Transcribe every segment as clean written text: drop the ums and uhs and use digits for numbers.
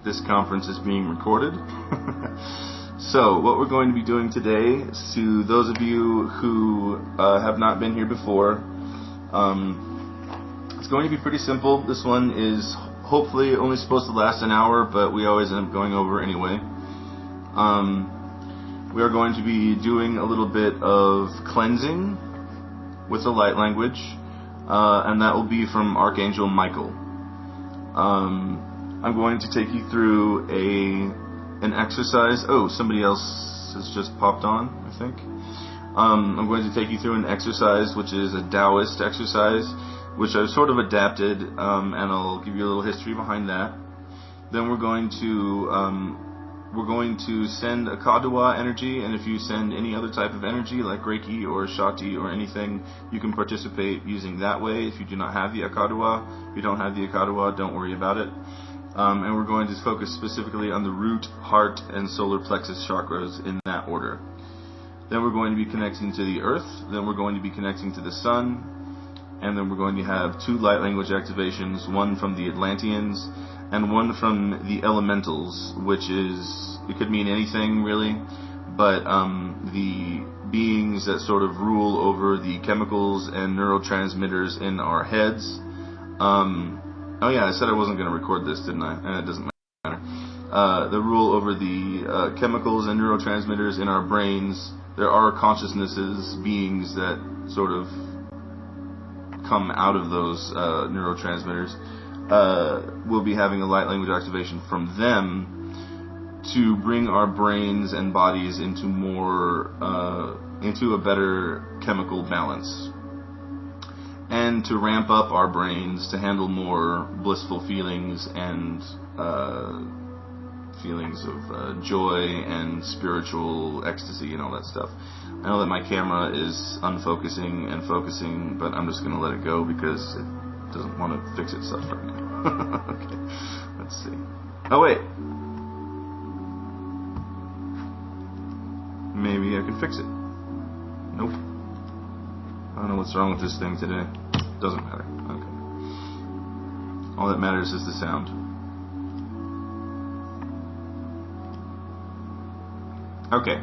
this conference is being recorded. So, what we're going to be doing today, to those of you who have not been here before, it's going to be pretty simple. This one is hopefully only supposed to last an hour, but we always end up going over anyway. We are going to be doing a little bit of cleansing with the light language, and that will be from Archangel Michael. I'm going to take you through an exercise. Oh, somebody else has just popped on, I think. I'm going to take you through an exercise which is a Taoist exercise, which I've sort of adapted, and I'll give you a little history behind that. Then we're going to send a Kadawa energy, and if you send any other type of energy like Reiki or Shakti or anything, you can participate using that way if you do not have the Kadawa. If you don't have the Kadawa, don't worry about it. And we're going to focus specifically on the root, heart, and solar plexus chakras in that order. Then we're going to be connecting to the earth, then we're going to be connecting to the sun, and then we're going to have 2 light language activations, one from the Atlanteans and one from the elementals, which is, it could mean anything really, but the beings that sort of rule over the chemicals and neurotransmitters in our heads. Oh yeah, I said I wasn't going to record this, didn't I? And it doesn't matter. The rule over the chemicals and neurotransmitters in our brains. There are consciousnesses, beings that sort of come out of those neurotransmitters. We'll be having a light language activation from them to bring our brains and bodies into a better chemical balance, and to ramp up our brains to handle more blissful feelings and feelings of joy and spiritual ecstasy and all that stuff. I know that my camera is unfocusing and focusing, but I'm just going to let it go because it doesn't want to fix itself right now. Okay, let's see. Oh wait, maybe I can fix it. Nope. I don't know what's wrong with this thing today. Doesn't matter. Okay. All that matters is the sound. Okay.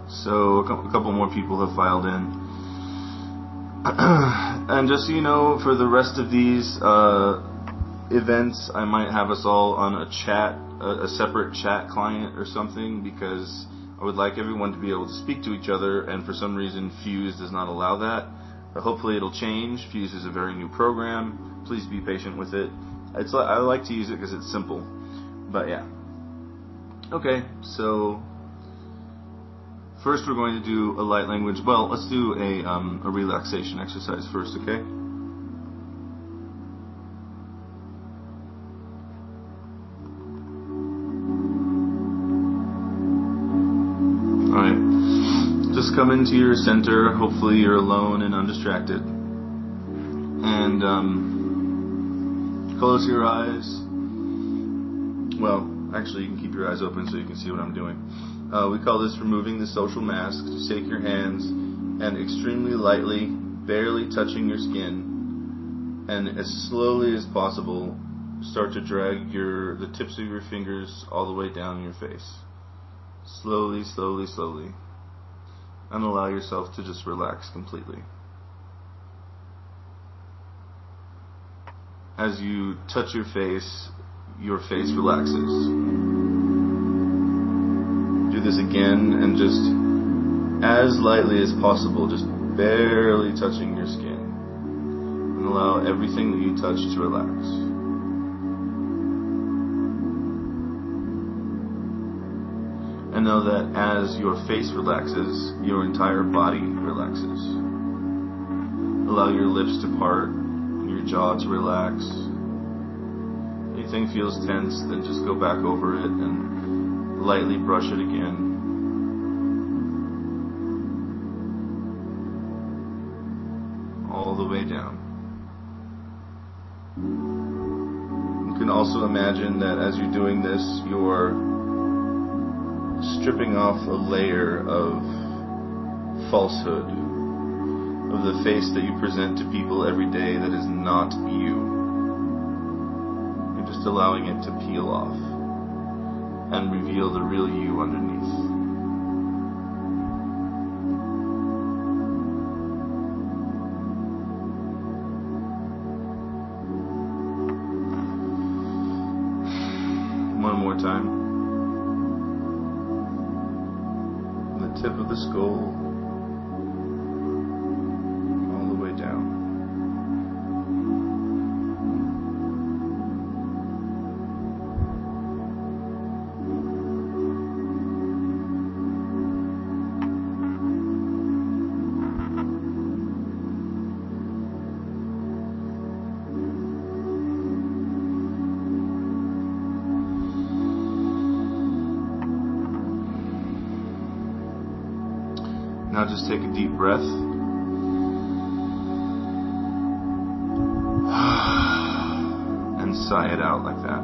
So a couple more people have filed in. And just so you know, for the rest of these events, I might have us all on a separate chat client or something, because I would like everyone to be able to speak to each other, and for some reason Fuse does not allow that. But hopefully it'll change. Fuse is a very new program. Please be patient with it. I like to use it because it's simple. But yeah. Okay, so first we're going to do a light language. Well, let's do a relaxation exercise first, okay? Alright. Just come into your center. Hopefully you're alone and undistracted. And close your eyes. Well, actually you can keep your eyes open so you can see what I'm doing. We call this removing the social mask. Just take your hands and extremely lightly, barely touching your skin, and as slowly as possible, start to drag the tips of your fingers all the way down your face. Slowly, slowly, slowly. And allow yourself to just relax completely. As you touch your face relaxes. Do this again, and just as lightly as possible, just barely touching your skin, and allow everything that you touch to relax. And know that as your face relaxes, your entire body relaxes. Allow your lips to part, your jaw to relax. If anything feels tense, then just go back over it and lightly brush it again. All the way down. You can also imagine that as you're doing this, you're stripping off a layer of falsehood, of the face that you present to people every day that is not you. You're just allowing it to peel off. and reveal the real you underneath. One more time. The tip of the skull all the way down. Now just take a deep breath. And sigh it out like that.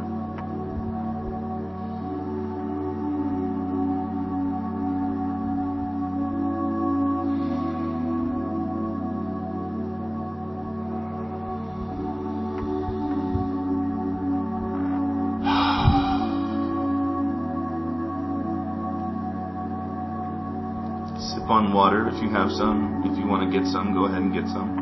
Sip on water if you have some. If you want to get some, go ahead and get some.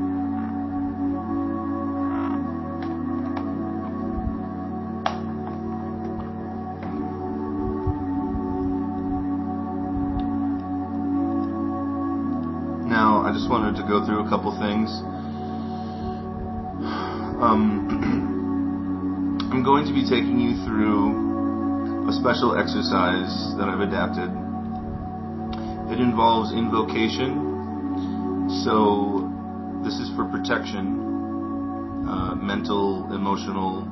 Now, I just wanted to go through a couple things. I'm going to be taking you through a special exercise that I've adapted. It involves invocation, so this is for protection, mental, emotional,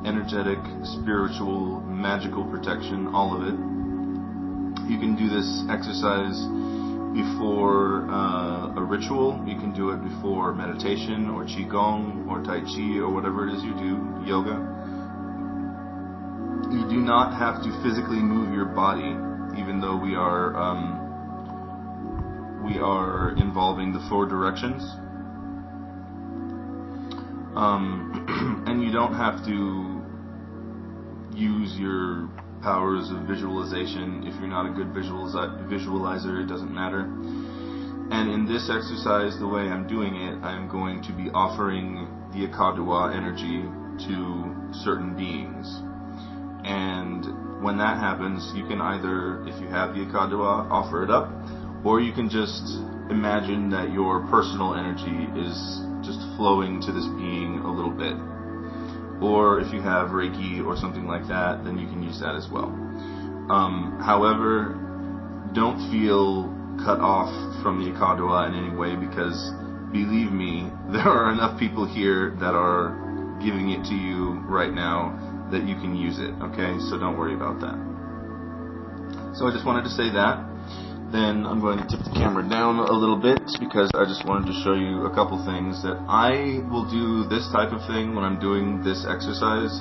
energetic, spiritual, magical protection, all of it. You can do this exercise before a ritual. You can do it before meditation or qigong or tai chi or whatever it is you do, yoga. You do not have to physically move your body, even though we are involving the 4 directions. And you don't have to use your powers of visualization. If you're not a good visualizer, it doesn't matter. And in this exercise, the way I'm doing it, I'm going to be offering the Akadua energy to certain beings. And when that happens, you can either, if you have the Akadua, offer it up, or you can just imagine that your personal energy is just flowing to this being a little bit. Or if you have Reiki or something like that, then you can use that as well. However, don't feel cut off from the Akadua in any way, because believe me, there are enough people here that are giving it to you right now that you can use it, okay? So don't worry about that. So I just wanted to say that. Then I'm going to tip the camera down a little bit because I just wanted to show you a couple things that I will do this type of thing when I'm doing this exercise,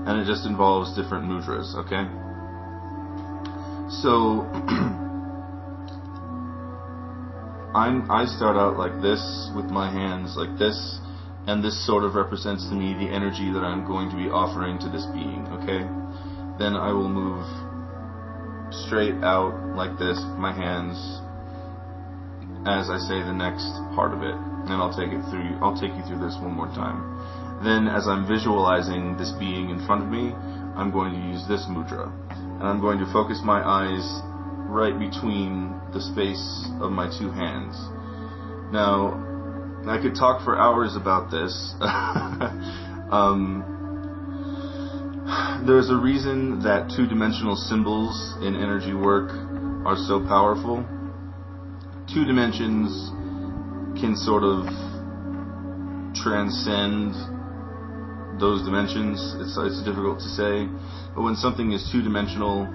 and it just involves different mudras, okay? So I start out like this with my hands like this, and this sort of represents to me the energy that I'm going to be offering to this being, okay? Then I will move straight out like this, my hands, as I say the next part of it, and I'll take you through this one more time. Then, as I'm visualizing this being in front of me, I'm going to use this mudra, and I'm going to focus my eyes right between the space of my 2 hands. Now, I could talk for hours about this. There's a reason that 2-dimensional symbols in energy work are so powerful. 2 dimensions can sort of transcend those dimensions. It's difficult to say, but when something is 2-dimensional,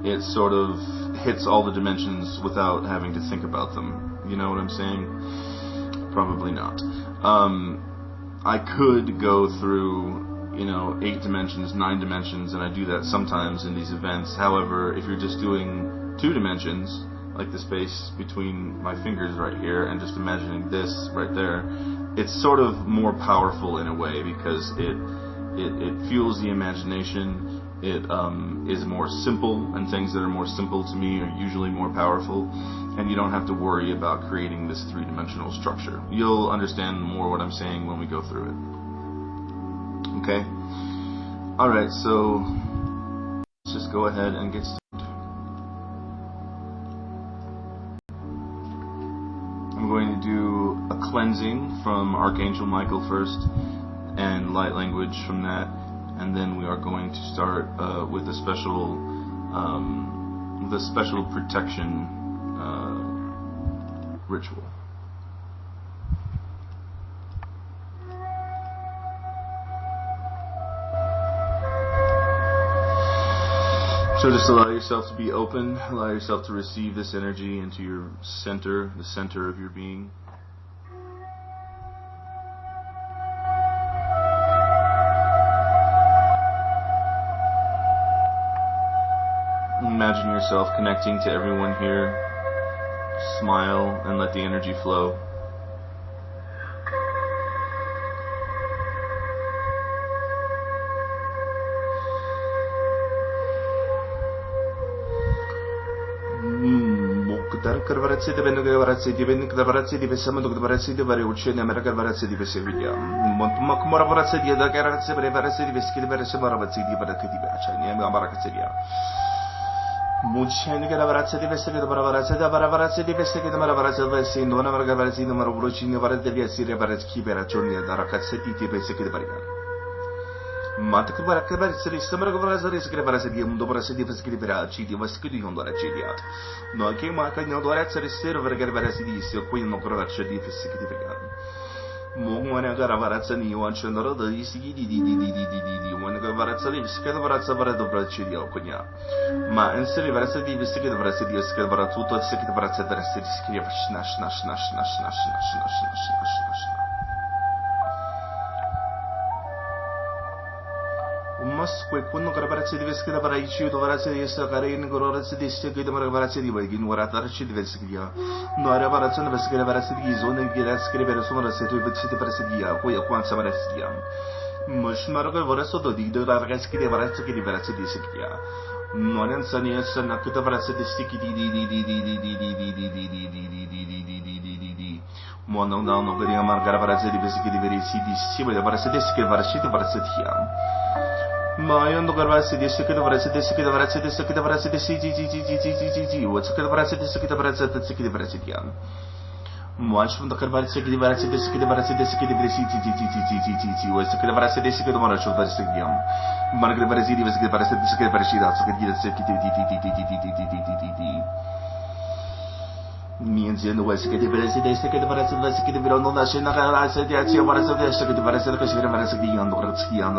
it sort of hits all the dimensions without having to think about them. You know what I'm saying? Probably not. I could go through 8 dimensions, 9 dimensions, and I do that sometimes in these events. However, if you're just doing 2 dimensions, like the space between my fingers right here, and just imagining this right there, it's sort of more powerful in a way, because it fuels the imagination, It is more simple, and things that are more simple to me are usually more powerful, and you don't have to worry about creating this three-dimensional structure. You'll understand more what I'm saying when we go through it. Okay? Alright, so let's just go ahead and get started. I'm going to do a cleansing from Archangel Michael first, and light language from that, and then we are going to start with a special protection ritual. So just allow yourself to be open, allow yourself to receive this energy into your center, the center of your being. Imagine yourself connecting to everyone here. Smile and let the energy flow. Mucene che la varazza di veste che la varazza di veste che la varazza di veste non aveva varazza di numero brucino varazza di essere varazza chi per giorni da ragazzi di veste che varia. Ma che varazza di sembra che varazza di che varazza di un dopo varazza di veste che per ci di veste che non dora ci di altro. No che ma che non dora essere stero per che varazza di sto qui non varazza di veste che varia. Mongwana gara varazza ni wan chendoro da isi di wan gara varazza di veste che varazza para dobro ci di okunya. Ma in serie varazza di veste che varazza di veste che varazza tutto se che varazza da resti di che nash. Mas que quando varazza di veste che varazza di varazza di sta gara in varazza di sta che varazza di vai in varazza di veste che ya no era varazza di veste che varazza di zona che era scrivere su varazza di veste che varazza di ya poi quanto varazza di ya mas maraga varazza di ragazzi che varazza che varazza di sta che ya non è insani sana che varazza di sti di mo non vediamo margara varazza di veste che varazza di si vai varazza di sta che varazza di ya ma io non varazza di sta che varazza di sta che varazza di sta che varazza di si what's che varazza di sta che varazza di ya Much from the Karvarsi, the Varasi, the Skidavarasi, the Skidavarasi, was the Karvarasi, the Skidamarashal Varsigium. Margaret Varasi was the Varasi, the Skidavarasi, me and the West Skidavarasi, the Skidavarasi, the Skidaviron, the Shinaka, the Varasa, the Skidavarasi, the Skidavarasi, and the Ratski, and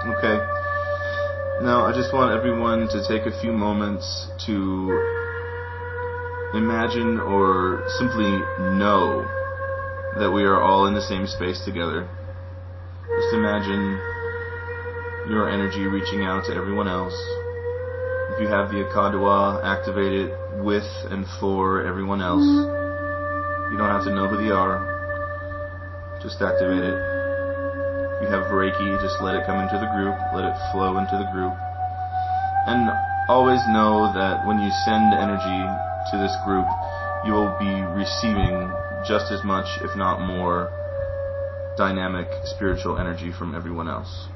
Okay. Now, I just want everyone to take a few moments to imagine or simply know that we are all in the same space together. Just imagine your energy reaching out to everyone else. If you have the Akadwa, activate it with and for everyone else. You don't have to know who they are. Just activate it. If you have Reiki, just let it come into the group, let it flow into the group. And always know that when you send energy to this group, you will be receiving just as much, if not more, dynamic spiritual energy from everyone else.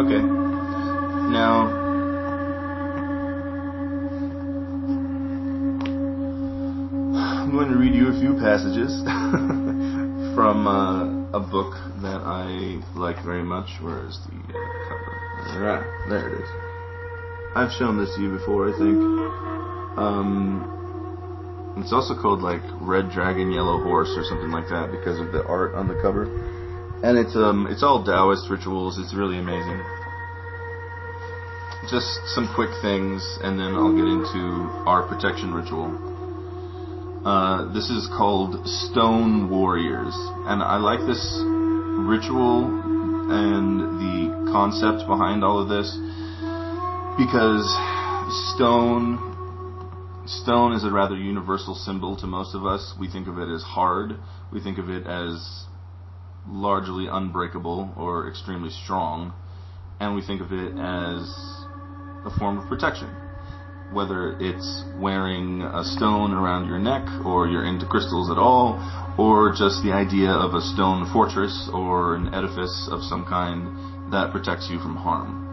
Okay. Now, I'm going to read you a few passages from a book that I like very much. Where is the cover? There it is. I've shown this to you before, I think. It's also called like Red Dragon, Yellow Horse or something like that because of the art on the cover. And it's all Taoist rituals. It's really amazing. Just some quick things, and then I'll get into our protection ritual. This is called Stone Warriors, and I like this ritual and the concept behind all of this because stone is a rather universal symbol to most of us. We think of it as hard. We think of it as largely unbreakable or extremely strong, and we think of it as a form of protection. Whether it's wearing a stone around your neck, or you're into crystals at all, or just the idea of a stone fortress or an edifice of some kind that protects you from harm.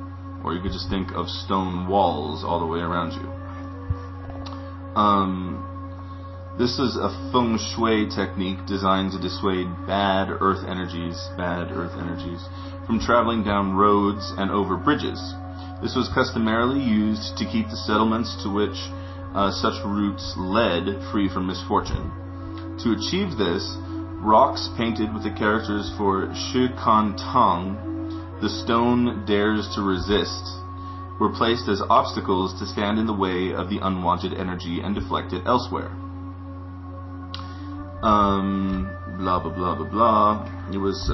Or you could just think of stone walls all the way around you. This is a feng shui technique designed to dissuade bad earth energies from traveling down roads and over bridges. This was customarily used to keep the settlements to which such routes led free from misfortune. To achieve this, rocks painted with the characters for Shi Kan Tang, the stone dares to resist, were placed as obstacles to stand in the way of the unwanted energy and deflect it elsewhere. Blah, blah, blah, blah, blah. It was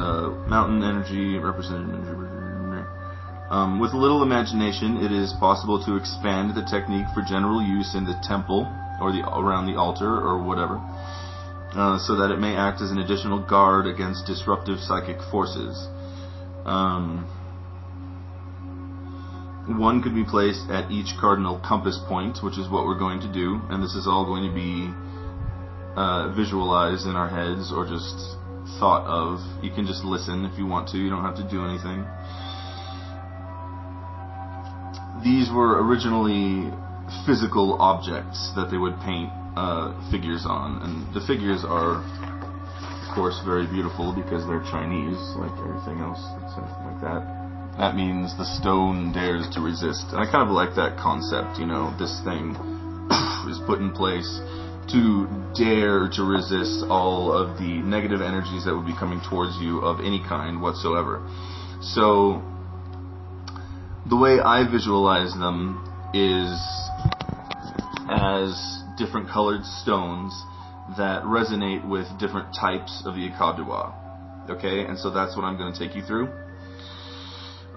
mountain energy, represented with a little imagination, it is possible to expand the technique for general use in the temple or around the altar or whatever, so that it may act as an additional guard against disruptive psychic forces. One could be placed at each cardinal compass point, which is what we're going to do, and this is all going to be visualized in our heads or just thought of. You can just listen if you want to. You don't have to do anything. These were originally physical objects that they would paint figures on, and the figures are, of course, very beautiful because they're Chinese, like everything else that's like that. That means the stone dares to resist. And I kind of like that concept, you know, this thing is put in place to dare to resist all of the negative energies that would be coming towards you of any kind whatsoever. So the way I visualize them is as different colored stones that resonate with different types of the Akadua. Okay, and so that's what I'm going to take you through.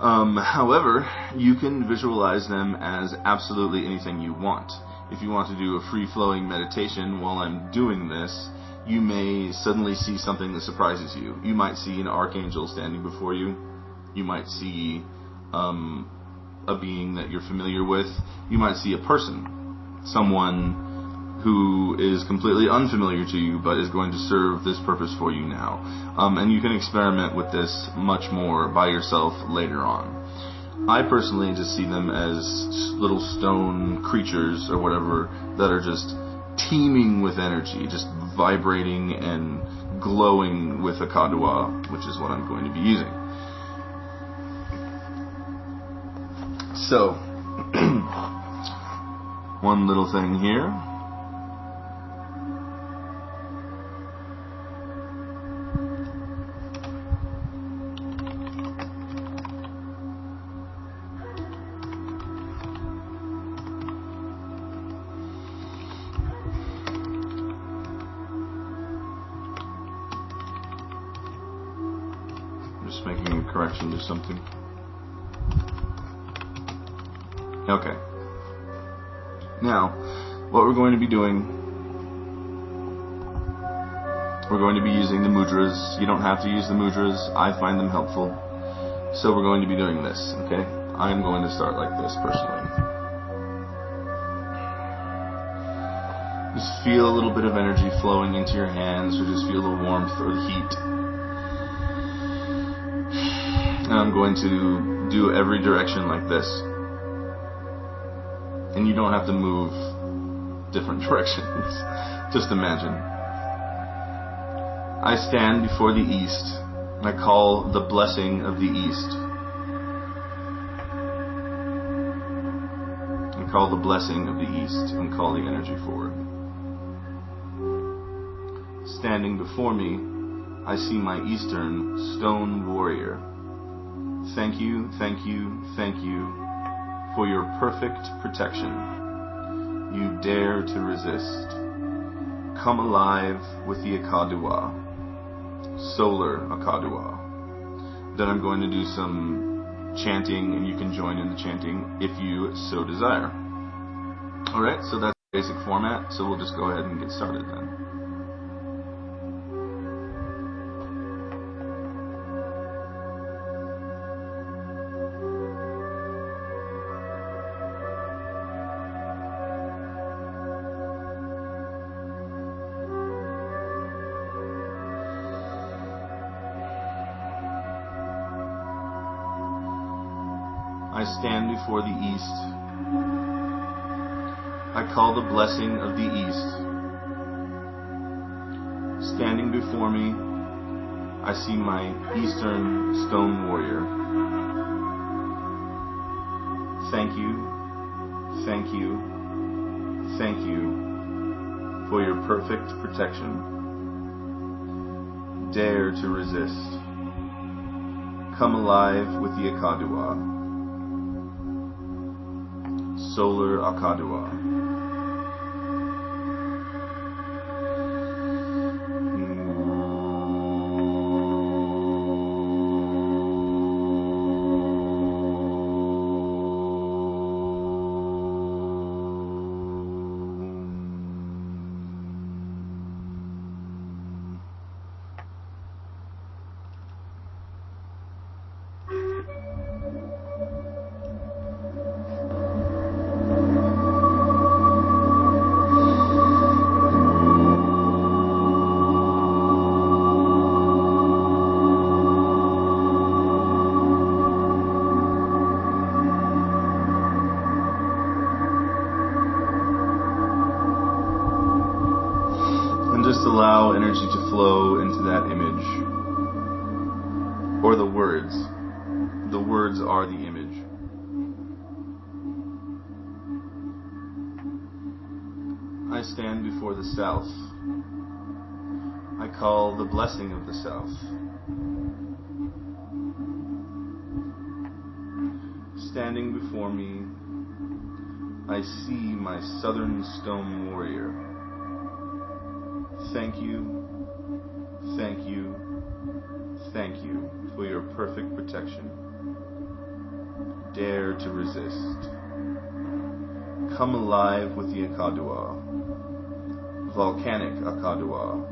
However, you can visualize them as absolutely anything you want. If you want to do a free-flowing meditation while I'm doing this, you may suddenly see something that surprises you. You might see an archangel standing before you. You might see a being that you're familiar with. You might see a person, someone who is completely unfamiliar to you but is going to serve this purpose for you now. And you can experiment with this much more by yourself later on. I personally just see them as little stone creatures or whatever that are just teeming with energy, just vibrating and glowing with Akadua, which is what I'm going to be using. So, one little thing here. Just making a correction to something. Okay. Now, what we're going to be doing, we're going to be using the mudras. You don't have to use the mudras. I find them helpful. So we're going to be doing this, okay? I'm going to start like this, personally. Just feel a little bit of energy flowing into your hands, or just feel the warmth or the heat. And I'm going to do every direction like this. And you don't have to move different directions. Just imagine. I stand before the East. I call the blessing of the East. I call the blessing of the East and call the energy forward. Standing before me, I see my Eastern stone warrior. Thank you, thank you, thank you for your perfect protection. You dare to resist. Come alive with the Akadua, solar Akadua. Then I'm going to do some chanting, and you can join in the chanting if you so desire. Alright, so that's the basic format, so we'll just go ahead and get started then. I stand before the East. I call the blessing of the East. Standing before me, I see my Eastern stone warrior. Thank you, thank you, thank you for your perfect protection. Dare to resist. Come alive with the Akadua. Solar Akadua. Just allow energy to flow into that image, or the words. The words are the image. I stand before the South. I call the blessing of the South. Standing before me, I see my Southern stone warrior. Thank you, thank you, thank you for your perfect protection. Dare to resist. Come alive with the Akadua, volcanic Akadua.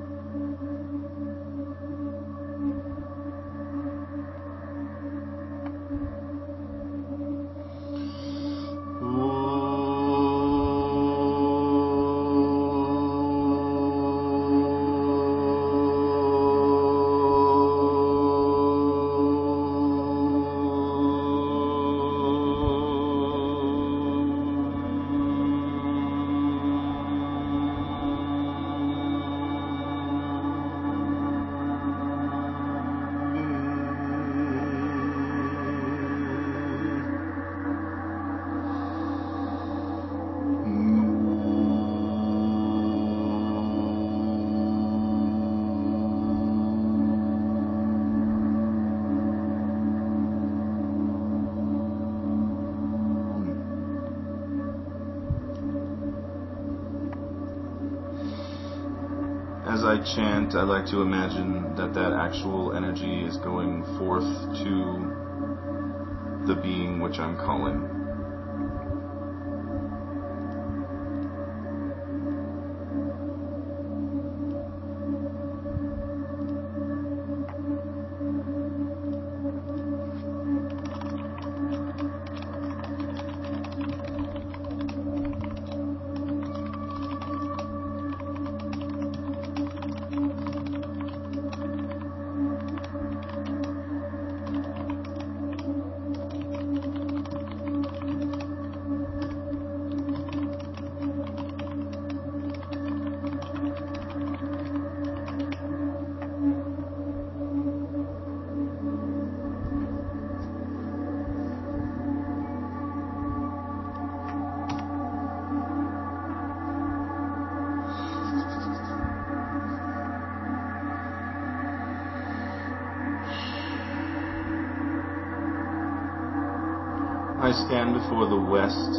As I chant, I like to imagine that actual energy is going forth to the being which I'm calling. I stand before the west.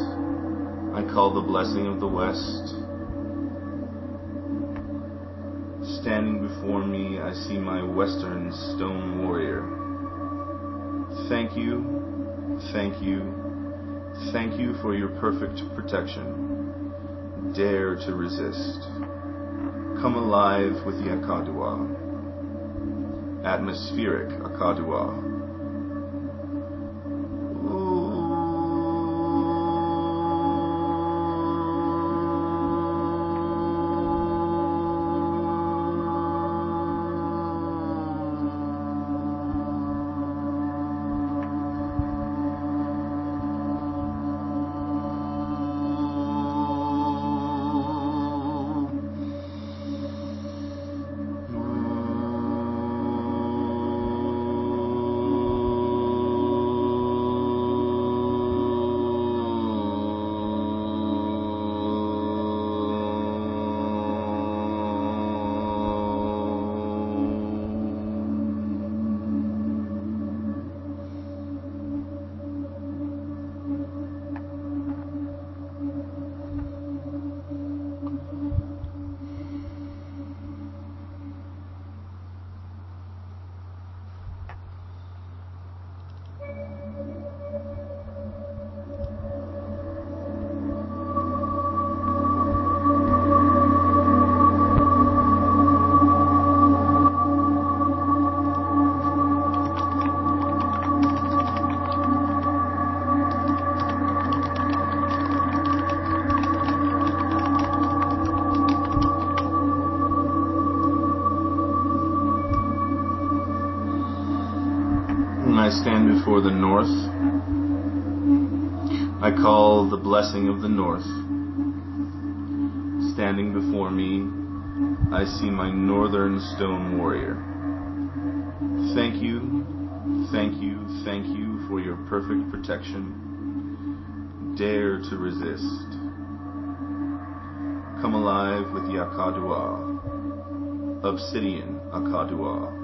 I call the blessing of the west. Standing before me, I see my western stone warrior. Thank you, thank you, thank you for your perfect protection. Dare to resist. Come alive with the Akadua. Atmospheric Akadua. I stand before the north. I call the blessing of the north. Standing before me, I see my northern stone warrior. Thank you, thank you, thank you for your perfect protection. Dare to resist. Come alive with the Akadua. Obsidian Akadua.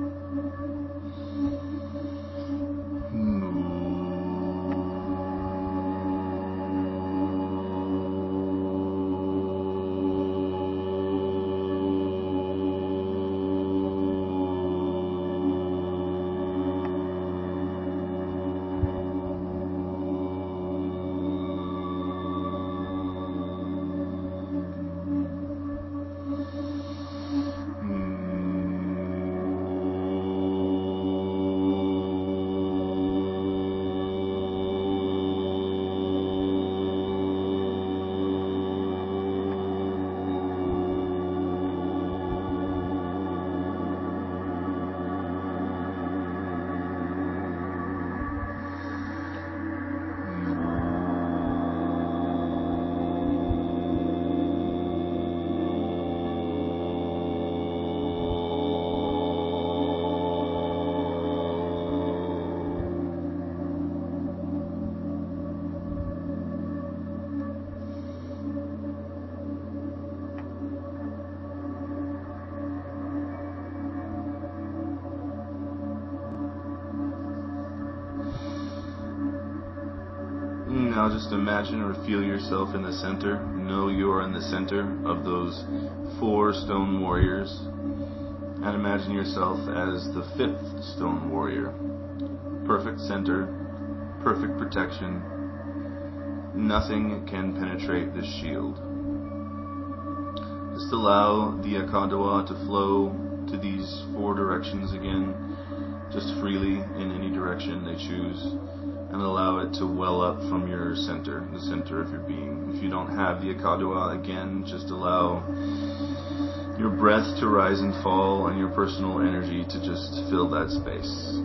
Now just imagine or feel yourself in the center. Know you're in the center of those 4 stone warriors. And imagine yourself as the 5th stone warrior. Perfect center, perfect protection. Nothing can penetrate this shield. Just allow the Akadua to flow to these 4 directions again, just freely in any direction they choose. And allow it to well up from your center, the center of your being. If you don't have the Akadua, again, just allow your breath to rise and fall and your personal energy to just fill that space.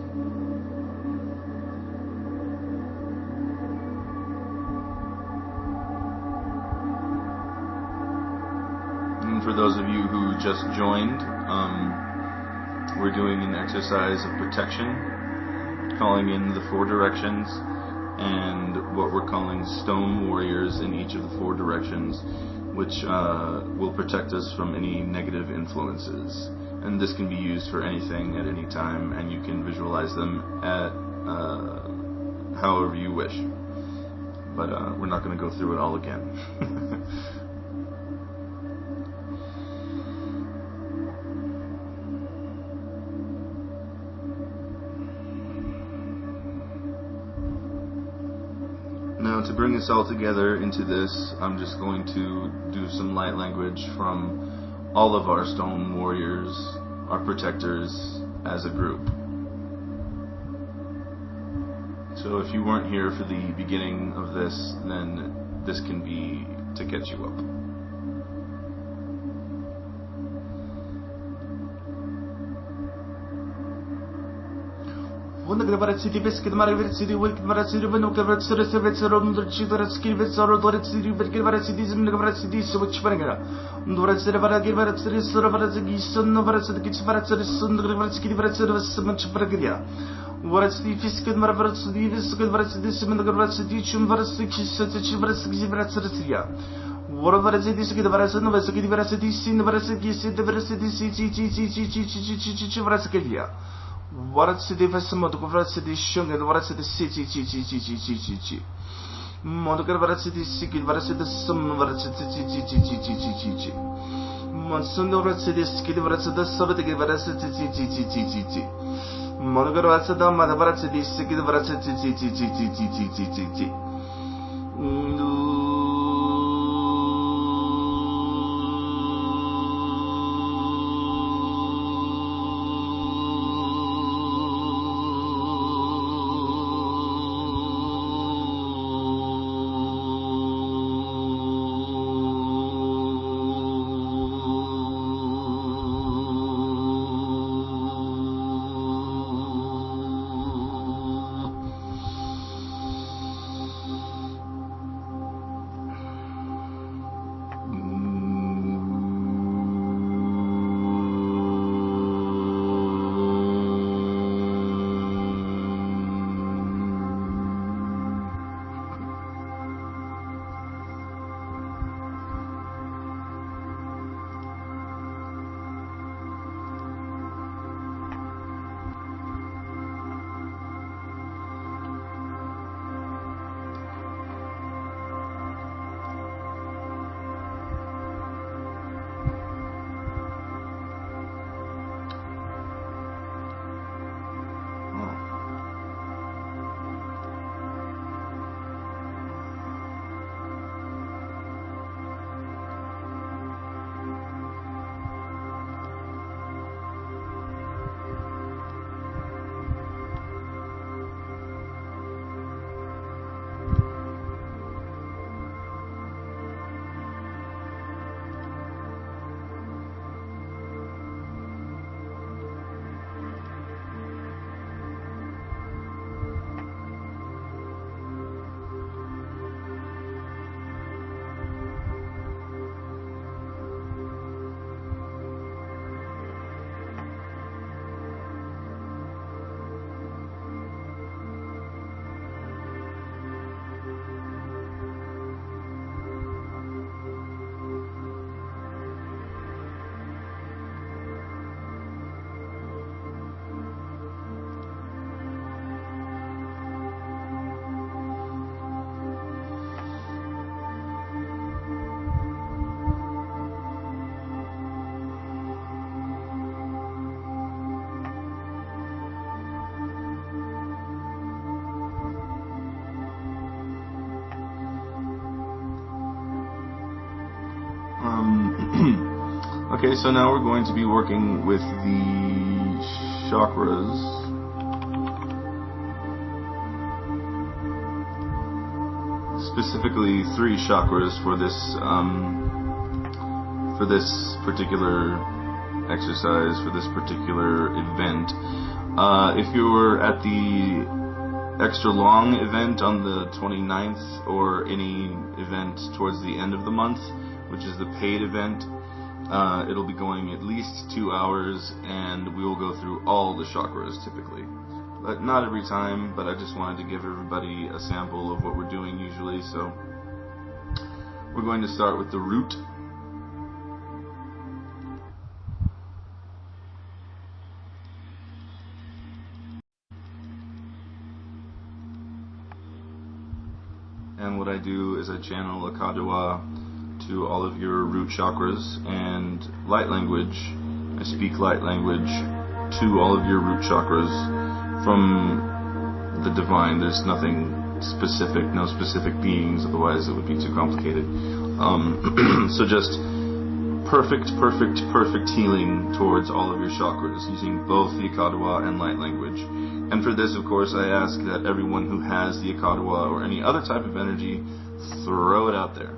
And for those of you who just joined, we're doing an exercise of protection, calling in the 4 directions and what we're calling stone warriors in each of the 4 directions, which will protect us from any negative influences. And this can be used for anything at any time, and you can visualize them at however you wish. but we're not going to go through it all again. Now, to bring us all together into this, I'm just going to do some light language from all of our stone warriors, our protectors, as a group. So if you weren't here for the beginning of this, then this can be to catch you up. One the city biscuit Maravid City with Maracity when Okavat Service around the Chitra Skivets or Dorit City with Cities in the Cities which Spanga. Dorit Sevara gave a series of Son of the Kitcharatis, Sun, the Riversity Versus much Bragadia. What is the Fiscal Maravers, the Viscal Versus in the University, Chumvarsis, such a Chivarasiria. Whatever is it is the Varasan of a City Veracity, Sin the Veracity, the Veracity, Chivarascalia. What is the Vesamot Veracity Shung and Veracity City, Monaco Veracity, Sikit Veracity, some Veracity, Monsuno Veracity, Skid Veracity, Soviet Veracity, Monaco Veracity, Mother Veracity, Sikit Veracity, Okay, so now we're going to be working with the chakras. Specifically 3 chakras for this particular exercise, for this particular event. If you were at the extra long event on the 29th or any event towards the end of the month, which is the paid event, it'll be going at least 2 hours, and we will go through all the chakras typically. But not every time, but I just wanted to give everybody a sample of what we're doing usually. So we're going to start with the root. And what I do is I channel Akadowa to all of your root chakras, and light language. I speak light language to all of your root chakras from the divine. There's nothing specific, no specific beings, otherwise it would be too complicated. So just perfect healing towards all of your chakras using both the Akadowa and light language. And for this, of course, I ask that everyone who has the Akadowa or any other type of energy, throw it out there,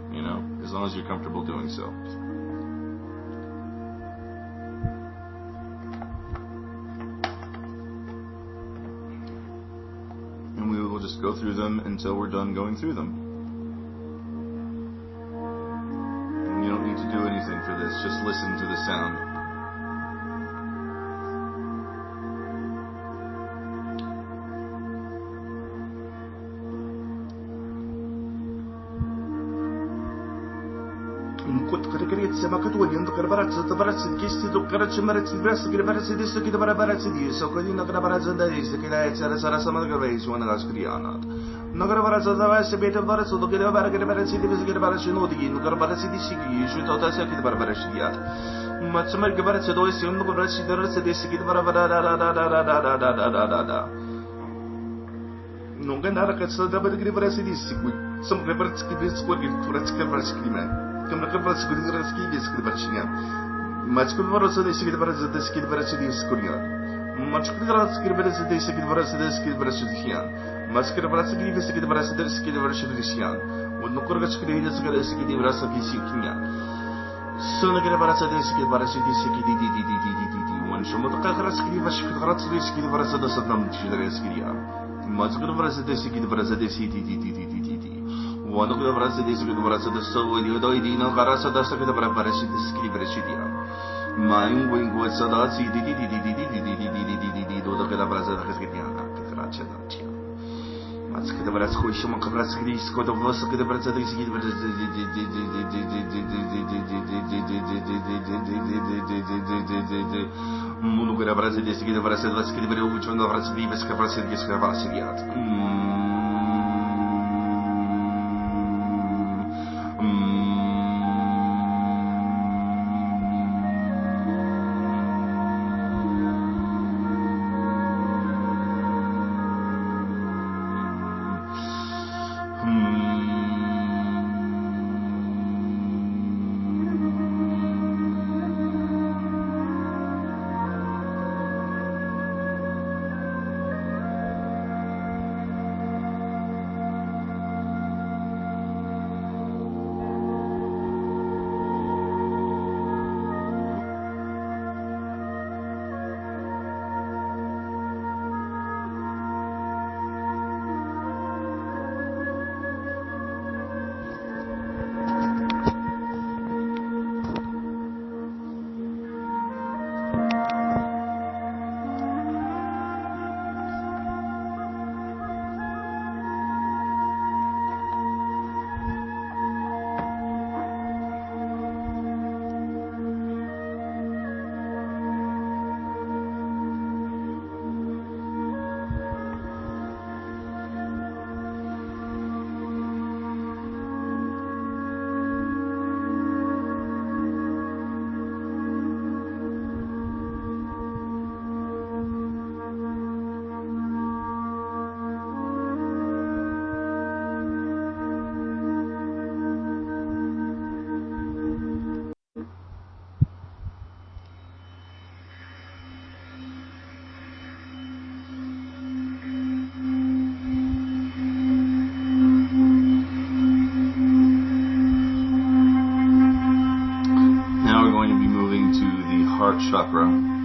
as long as you're comfortable doing so. And we will just go through them until we're done going through them. And you don't need to do anything for this, just listen to the sound. Chakra.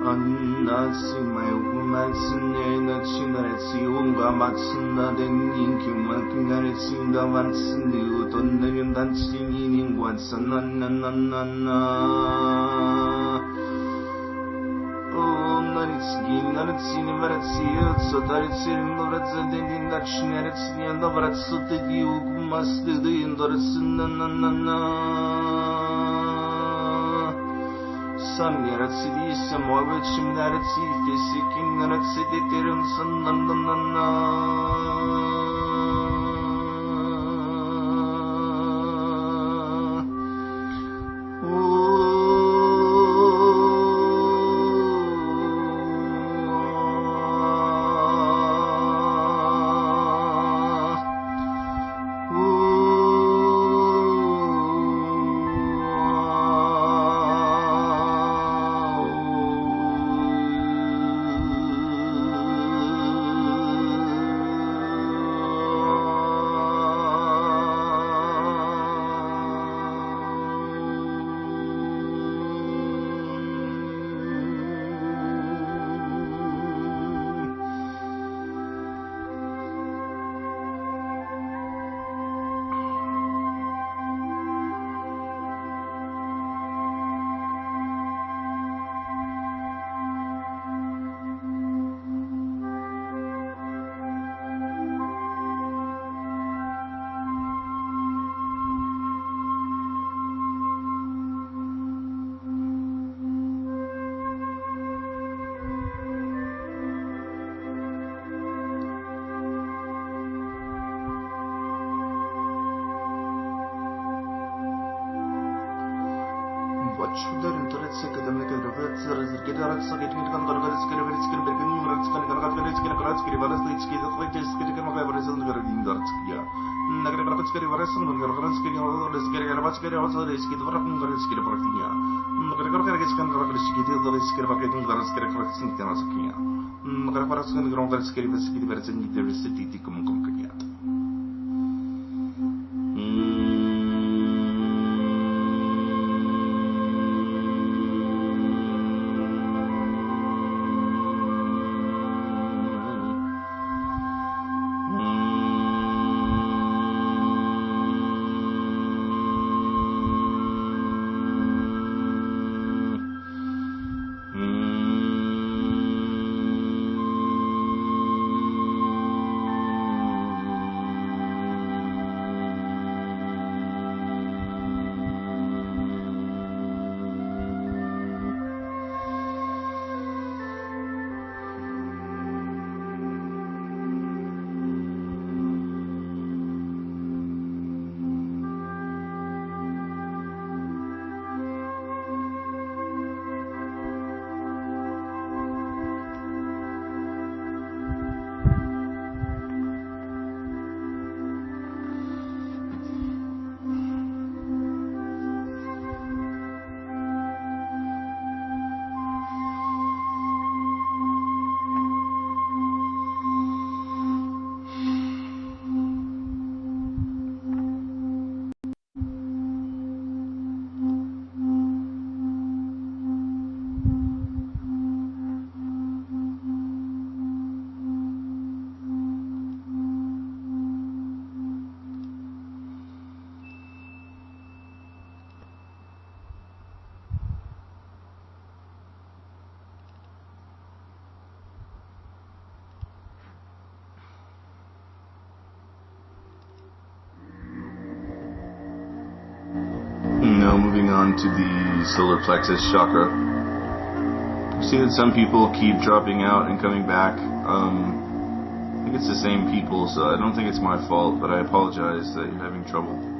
안나시마요 구만스네 나치나레시 온가 마츠나 댕인큐만 킹가레시인가 만스네 우돈내면 단치니닝 관산난난난난나 옴나리치기 나르치니 마라치요 소다리치는 노라자댕긴 나치나레치니 안다바라츠뜨기 우구마스뜨드인 도라스난난난나 Samyaratsi Samovichim Naratsi Fisiking Naratsi Ditirum Sananana Чудерин турецкий кадамлык революция генерация генералական городская революция бергенин городская городская городская революция политическая революция городская наградская революция городская городская революция городская дворовая городская революция наградская городская городская революция наградская городская революция коммуникация Now moving on to the solar plexus chakra. I see that some people keep dropping out and coming back. I think it's the same people, so I don't think it's my fault, but I apologize that you're having trouble.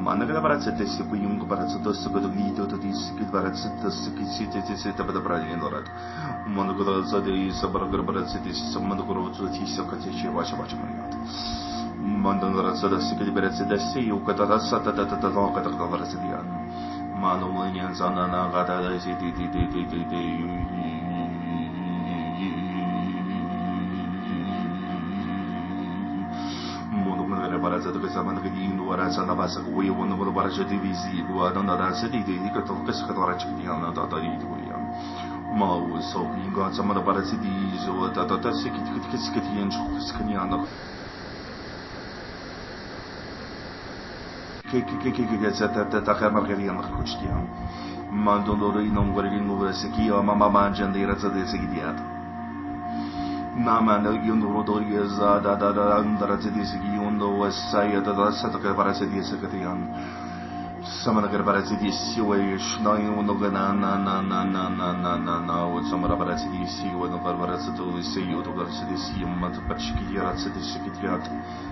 Managara barazete si poi un barazzo su quello video di ski barazzo su che si tabada bradianorat. Managara zade sabara barazete si samando corozzo ti si occace wacha maniat. Mandandara zada si che barazete si u katata sata tata katata barazete. Mano manyan sana na gata da si barazzato che stavano che di nuora sana basa che io non volevo barazzato visi guarda non da se di che to che si cattura ci di hanno da di guia ma o so in go sama da barazzato di so da se che ti in che ni hanno che ta camera che hanno cucci ma loro non guardi nuova se chi mamma mangia dei razzate se chi Mama no yondo rodorias da andara de seguindo wasaya da sata que parece de secretian samana que parece de siwe shnai uno gana na o samara parece de siwe no parece to seio to parece de sim mat parchikirat se de sekitiat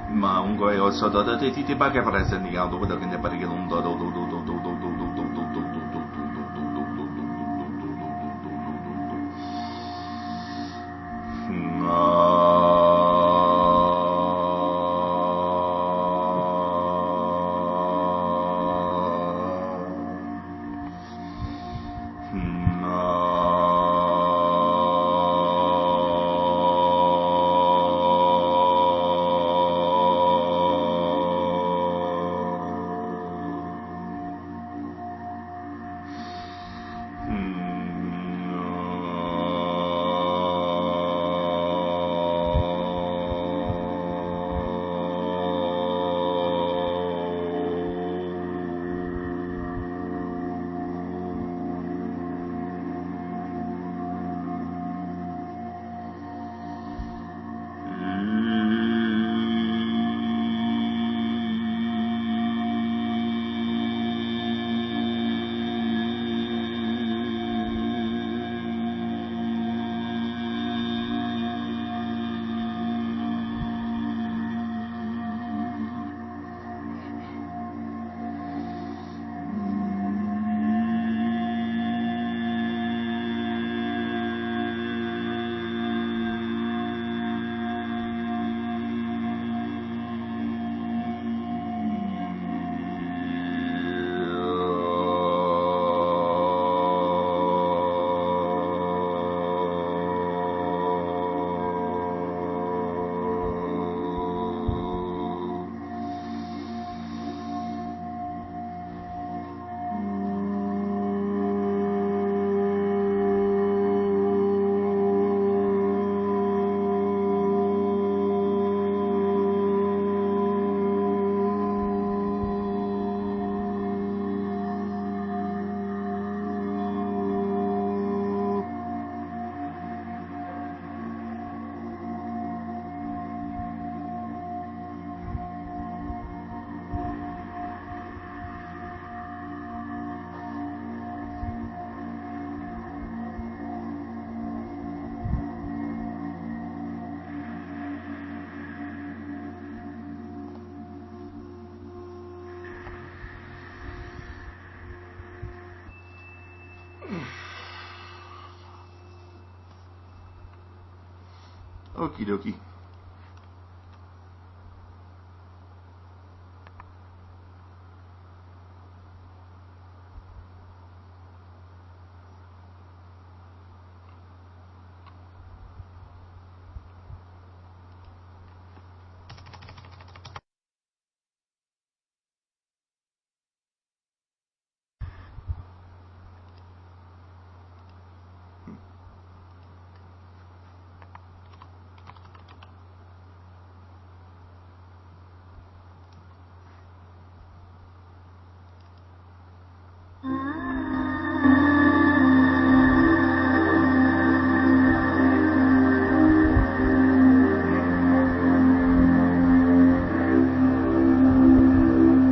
ma un go e so da ti ba che parece ni ando da che ne pare che non Okie dokie.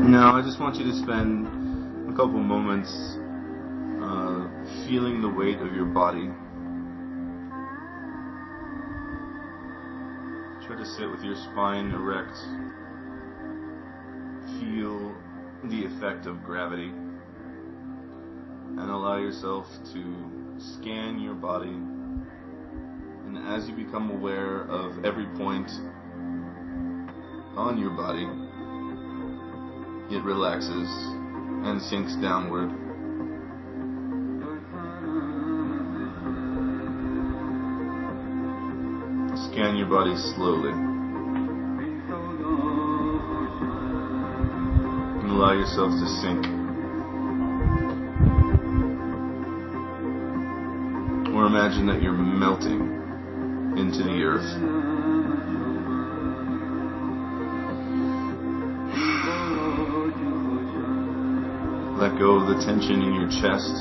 Now, I just want you to spend a couple moments feeling the weight of your body. Try to sit with your spine erect. Feel the effect of gravity. And allow yourself to scan your body. And as you become aware of every point on your body, it relaxes and sinks downward. Scan your body slowly. And allow yourself to sink. Or imagine that you're melting into the earth. Let go of the tension in your chest,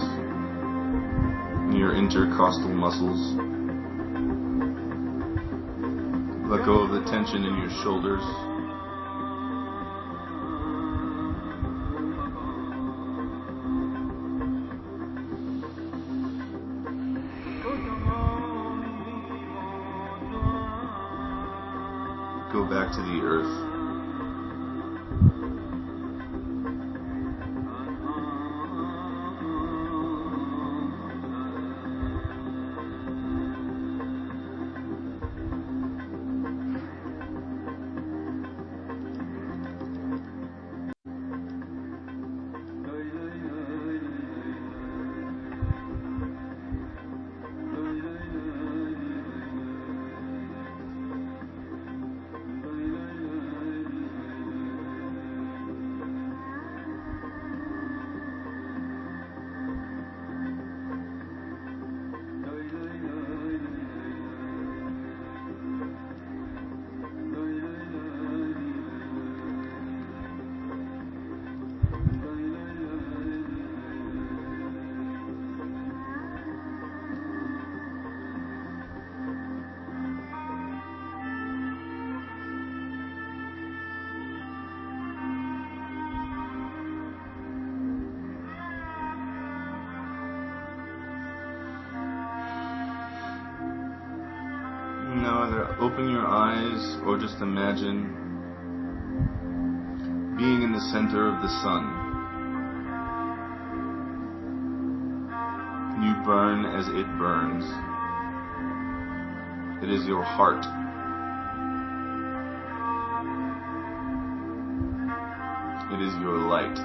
in your intercostal muscles. Let go of the tension in your shoulders. Go back to the earth. Now either open your eyes or just imagine being in the center of the sun. You burn as it burns. It is your heart. It is your light.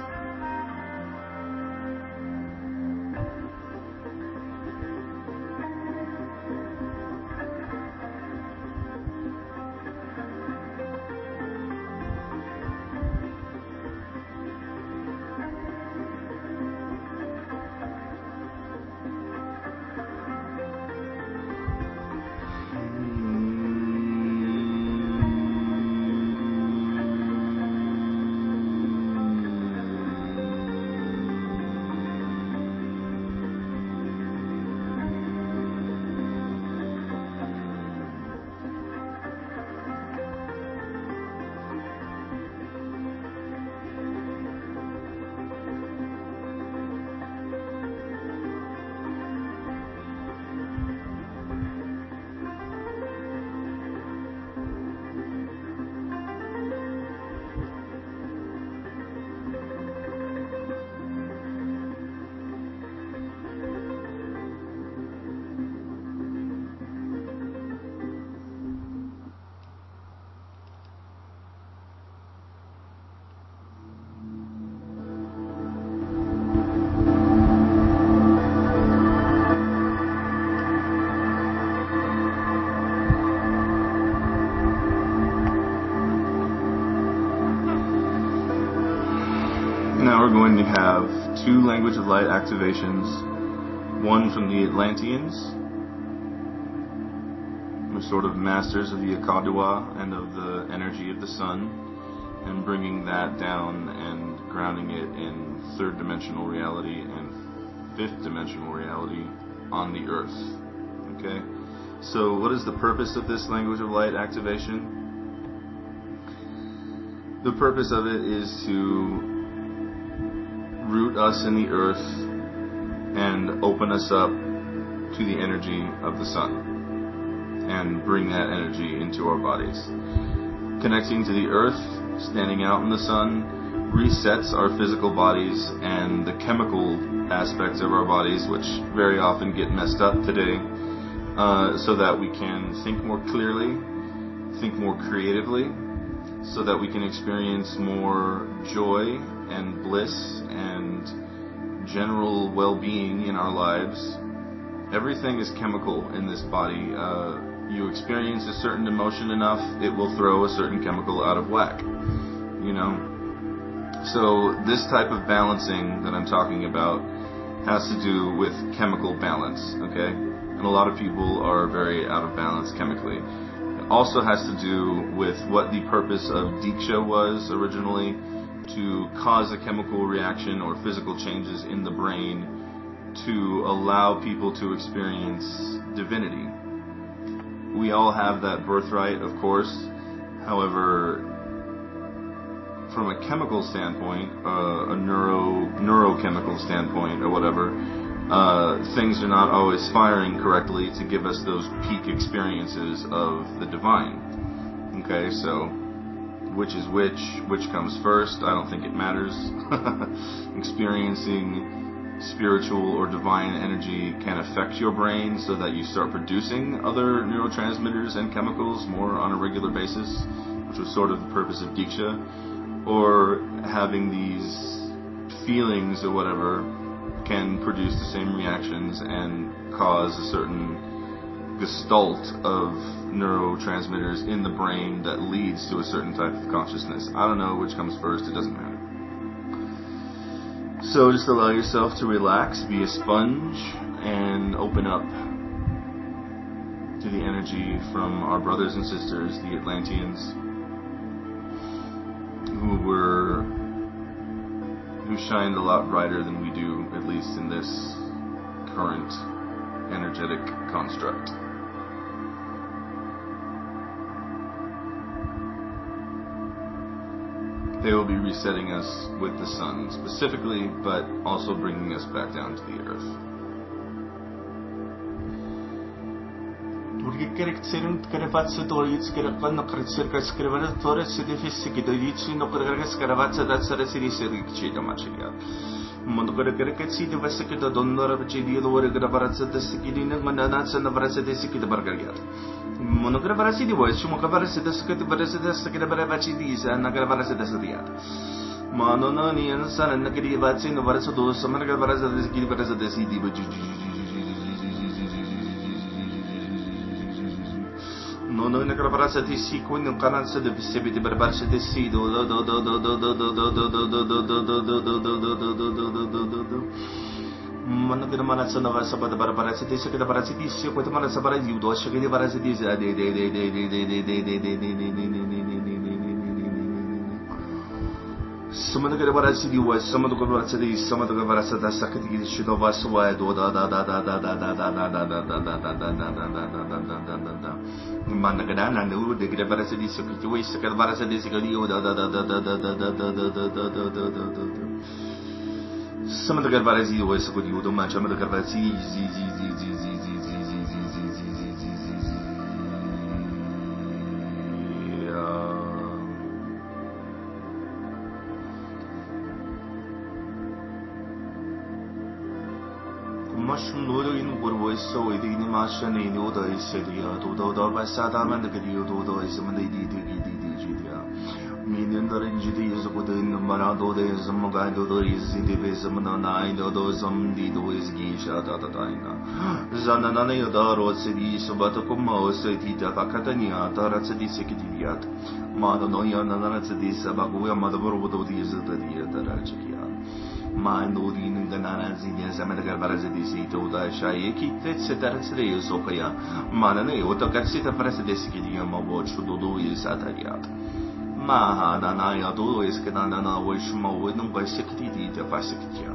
Now we're going to have 2 language of light activations, one from the Atlanteans, who are sort of masters of the Akadua and of the energy of the sun, and bringing that down and grounding it in 3rd dimensional reality and 5th dimensional reality on the earth. Okay? So what is the purpose of this language of light activation? The purpose of it is to root us in the earth and open us up to the energy of the sun and bring that energy into our bodies. Connecting to the earth, standing out in the sun, resets our physical bodies and the chemical aspects of our bodies, which very often get messed up today, so that we can think more clearly, think more creatively, so that we can experience more joy and bliss and general well-being in our lives. Everything is chemical in this body. You experience a certain emotion enough, it will throw a certain chemical out of whack. You know? So this type of balancing that I'm talking about has to do with chemical balance, okay? And a lot of people are very out of balance chemically. It also has to do with what the purpose of Diksha was originally, to cause a chemical reaction or physical changes in the brain to allow people to experience divinity. We all have that birthright, of course. However, from a chemical standpoint, a neurochemical standpoint or whatever, things are not always firing correctly to give us those peak experiences of the divine. Okay, so which is which comes first? I don't think it matters. Experiencing spiritual or divine energy can affect your brain so that you start producing other neurotransmitters and chemicals more on a regular basis, which was sort of the purpose of Diksha. Or having these feelings or whatever can produce the same reactions and cause a certain gestalt of neurotransmitters in the brain that leads to a certain type of consciousness. I don't know which comes first, it doesn't matter. So just allow yourself to relax, be a sponge, and open up to the energy from our brothers and sisters, the Atlanteans, who shined a lot brighter than we do, at least in this current energetic construct. They will be resetting us with the sun specifically, but also bringing us back down to the earth. No ne grabarase di siku in cananza de visibiti barbarse de sido Mano che manazza nova sabata barbarse di siku da barase di siku quando manazza bara di udo che di barase di some of the Gabarasi was some of the Gabarasi, some of the Gabarasa that Sakati should have us away. Managadana knew the Gabarasi situation, Gabarasa Desiglio. Some of the Gabarasi was good, you don't match some of the Gabarasi. Nodoin were so within the Martian in Oda is Sedia, Dodo by Sadam and the Gidiodo is Monday. Meaning the Ringi is within the Marado, there is a Mogado, is in the Besamana, Dodo, some Dido is Gisha, Tatina. Zanana Yodaro, Sedi, Sobatocomo, Setita, Catania, Tarazadi Sekitiat, Madanoya, Nanazadis, Abaguya, Madaburudo, is the Tarachikia. Mandorin the Nanazinias, American Barazadisi, Toda Shayeki, Tetsetarasre, Sokaya, Manane, Otakatsita Prasadesikia, Mabo, Chudo is Atariat. Mahanaya, do is Kanana, Wishmo, with no by Sekiti, the Pasikia.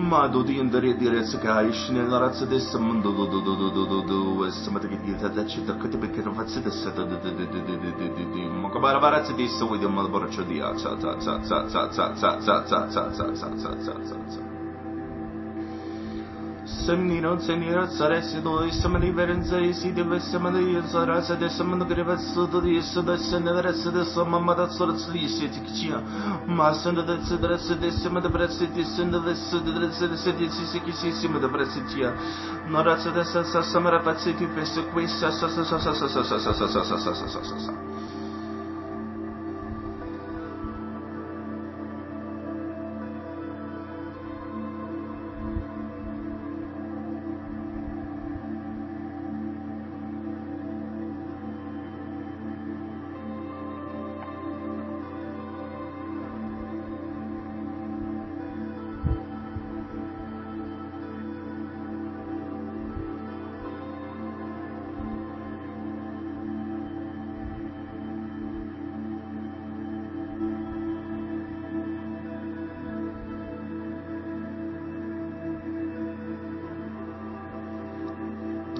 Ma do di indare di rezka ishne la razza de samundo do samata che da città che perché non faccio da sata ma come la barazza di so with the malborcio di za Semnino, saresti dove samani verenze, si deve samani, sarasa de samano grevezzo di soda seneresse de somma da sorts di siticcia, ma sendo del sedresse de sema de bressiti, sendo del sedresse de sedisi sikissima de bressitia, norazza de sassa samara pazziti fesse questa sa.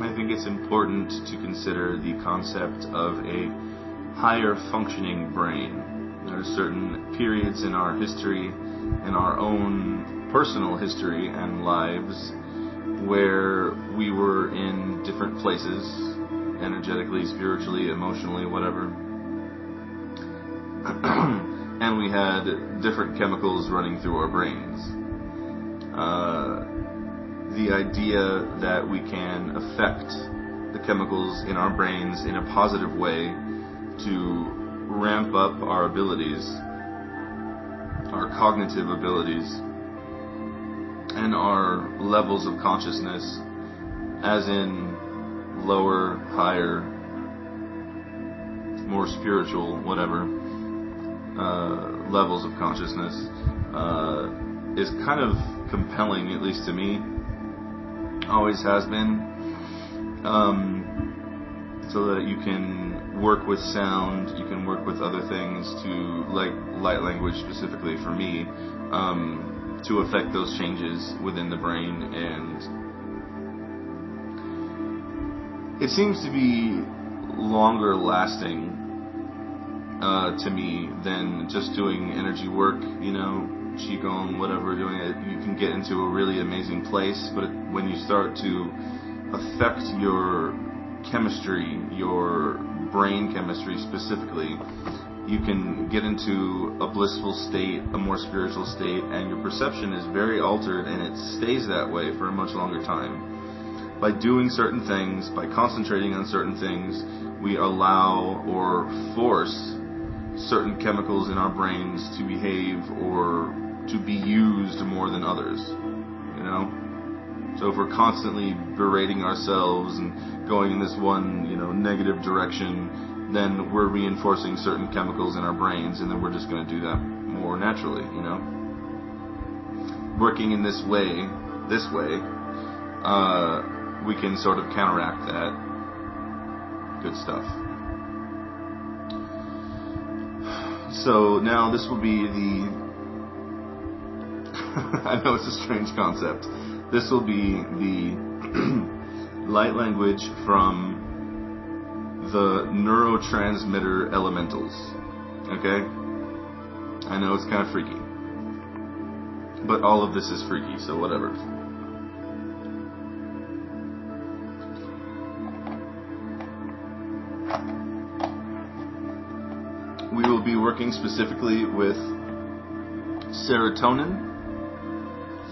I think it's important to consider the concept of a higher functioning brain. There are certain periods in our history, in our own personal history and lives, where we were in different places, energetically, spiritually, emotionally, whatever. And we had different chemicals running through our brains. The idea that we can affect the chemicals in our brains in a positive way to ramp up our abilities, our cognitive abilities, and our levels of consciousness, as in lower, higher, more spiritual, whatever, levels of consciousness, is kind of compelling, at least to me. Always has been, so that you can work with sound, you can work with other things to, like light language specifically for me, to affect those changes within the brain. And it seems to be longer lasting to me than just doing energy work, you know, Qigong, whatever, doing it. You can get into a really amazing place, but when you start to affect your chemistry, your brain chemistry specifically, you can get into a blissful state, a more spiritual state, and your perception is very altered, and it stays that way for a much longer time. By doing certain things, by concentrating on certain things, we allow or force certain chemicals in our brains to behave or to be used more than others, you know? So if we're constantly berating ourselves and going in this one, you know, negative direction, then we're reinforcing certain chemicals in our brains, and then we're just going to do that more naturally, you know? Working in this way, we can sort of counteract that. Good stuff. So now this will be the I know it's a strange concept. This will be the light language from the neurotransmitter elementals. Okay? I know it's kind of freaky. But all of this is freaky, so whatever. We will be working specifically with serotonin.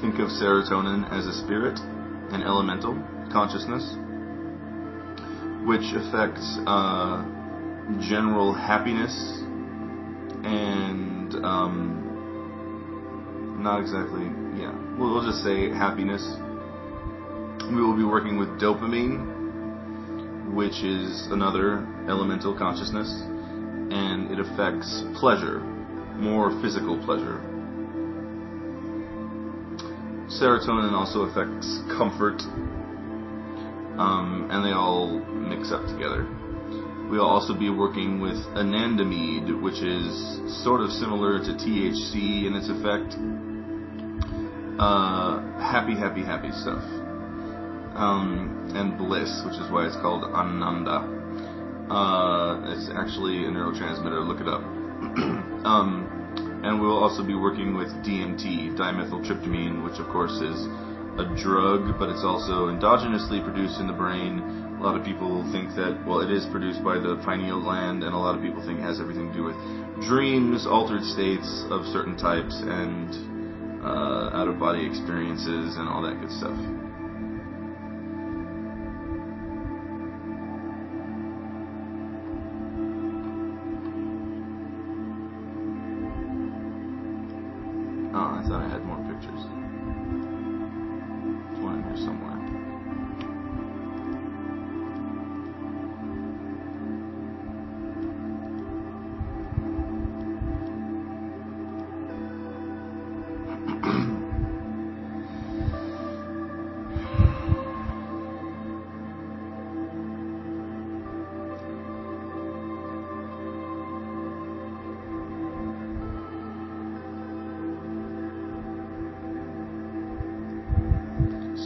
Think of serotonin as a spirit, an elemental consciousness, which affects general happiness and not exactly, yeah, we'll just say happiness. We will be working with dopamine, which is another elemental consciousness, and it affects pleasure, more physical pleasure. Serotonin also affects comfort, and they all mix up together. We'll also be working with anandamide, which is sort of similar to THC in its effect, happy, happy, happy stuff. And bliss, which is why it's called Ananda. It's actually a neurotransmitter. Look it up. And we'll also be working with DMT, dimethyltryptamine, which of course is a drug, but it's also endogenously produced in the brain. A lot of people think that, well, it is produced by the pineal gland, and a lot of people think it has everything to do with dreams, altered states of certain types, and out-of-body experiences, and all that good stuff. Oh, I thought I had more pictures. There's one in here somewhere.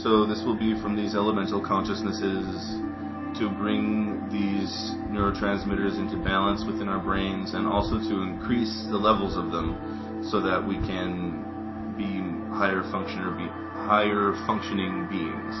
So this will be from these elemental consciousnesses to bring these neurotransmitters into balance within our brains, and also to increase the levels of them so that we can be higher functioning beings.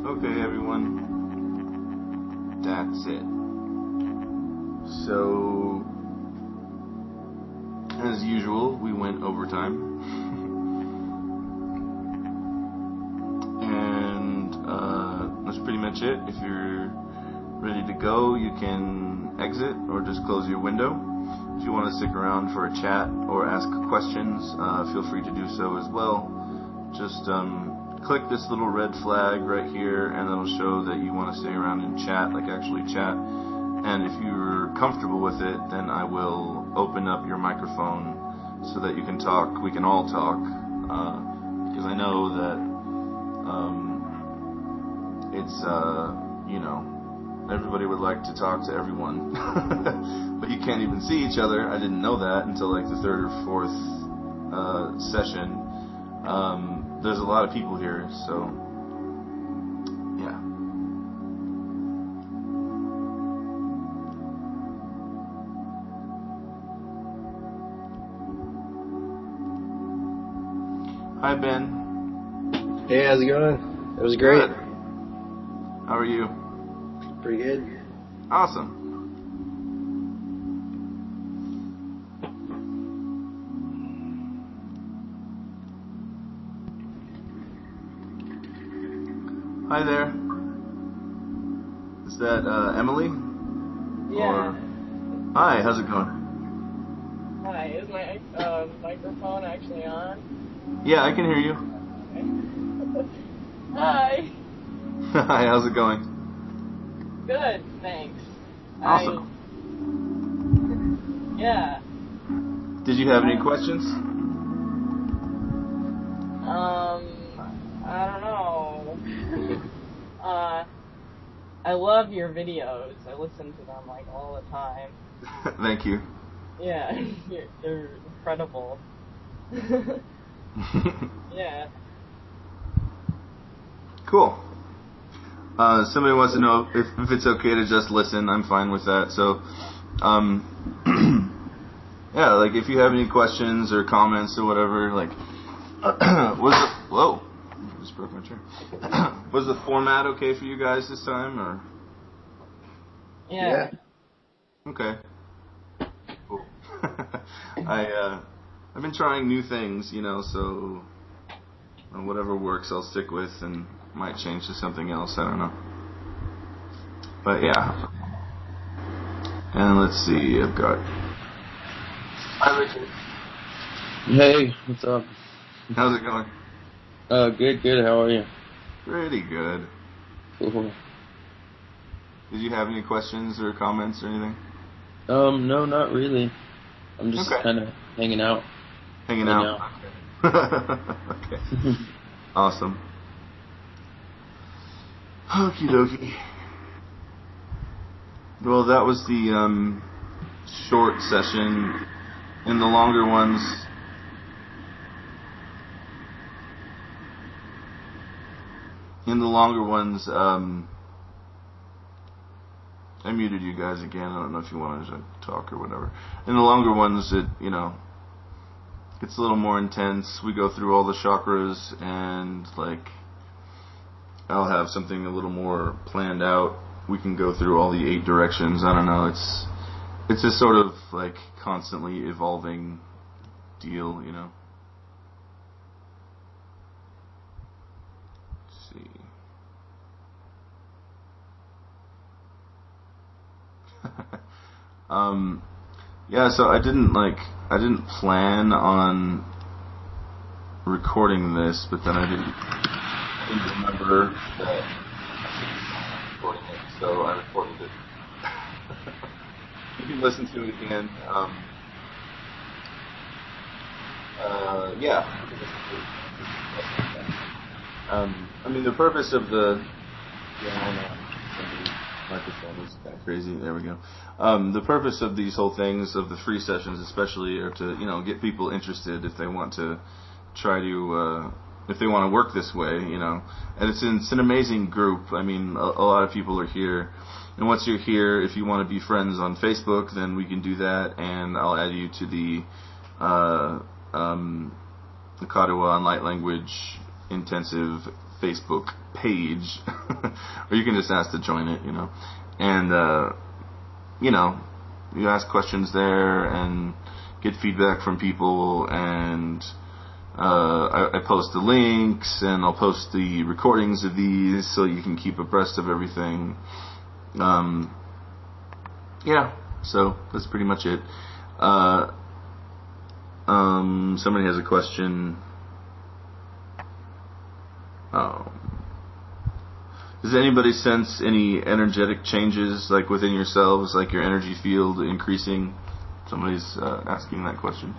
Okay, everyone. That's it. So, as usual, we went overtime. And that's pretty much it. If you're ready to go, you can exit or just close your window. If you want to stick around for a chat or ask questions, feel free to do so as well. Just click this little red flag right here, and that'll show that you want to stay around and chat, like actually chat. And if you're comfortable with it, then I will open up your microphone so that you can talk. We can all talk, because I know that it's everybody would like to talk to everyone, but you can't even see each other. I didn't know that until like the third or fourth session. There's a lot of people here, so yeah. Hi, Ben. Hey, how's it going? It was great. Good. How are you? Pretty good. Awesome. Hi there. Is that Emily? Yeah. Or... Hi, how's it going? Hi, is my microphone actually on? Yeah, I can hear you. Okay. Hi. Hi, how's it going? Good, thanks. Awesome. Yeah. Did you have any questions? I don't know. I love your videos. I listen to them like all the time. Thank you. Yeah, they're incredible. Yeah. Cool. Somebody wants to know if it's okay to just listen. I'm fine with that. So, yeah, like if you have any questions or comments or whatever, like, whoa, just broke my chair. Was the format okay for you guys this time, or? Yeah. Okay. Cool. I've been trying new things, so whatever works I'll stick with, and might change to something else, I don't know. But yeah. And let's see, I've got... Hi, Richard. Hey, what's up? How's it going? Good, how are you? Pretty good. Cool. Did you have any questions or comments or anything? No, not really. I'm just Okay. kind of hanging out. Hanging out? Okay. Awesome. Okie dokie. Well, that was the short session. In the longer ones, I muted you guys again. I don't know if you wanted to talk or whatever. In the longer ones, it's a little more intense. We go through all the chakras, and like I'll have something a little more planned out. We can go through all the 8 directions. I don't know. It's just sort of like constantly evolving deal, Let's see. Yeah, so I didn't plan on recording this, but then I didn't remember that I was recording it, so I recorded it. You can listen to it again. Yeah. I mean, the purpose of the... Yeah, I know. Microphone is kind of crazy. There we go. The purpose of these whole things, of the free sessions especially, are to, get people interested if they want to try to... if they want to work this way, And it's an amazing group. I mean, a lot of people are here. And once you're here, if you want to be friends on Facebook, then we can do that, and I'll add you to the Kadawa and Light Language intensive Facebook page, or you can just ask to join it, and you ask questions there and get feedback from people, and I post the links, and I'll post the recordings of these so you can keep abreast of everything. So that's pretty much it. Somebody has a question. Does anybody sense any energetic changes, like within yourselves, like your energy field increasing? Somebody's asking that question.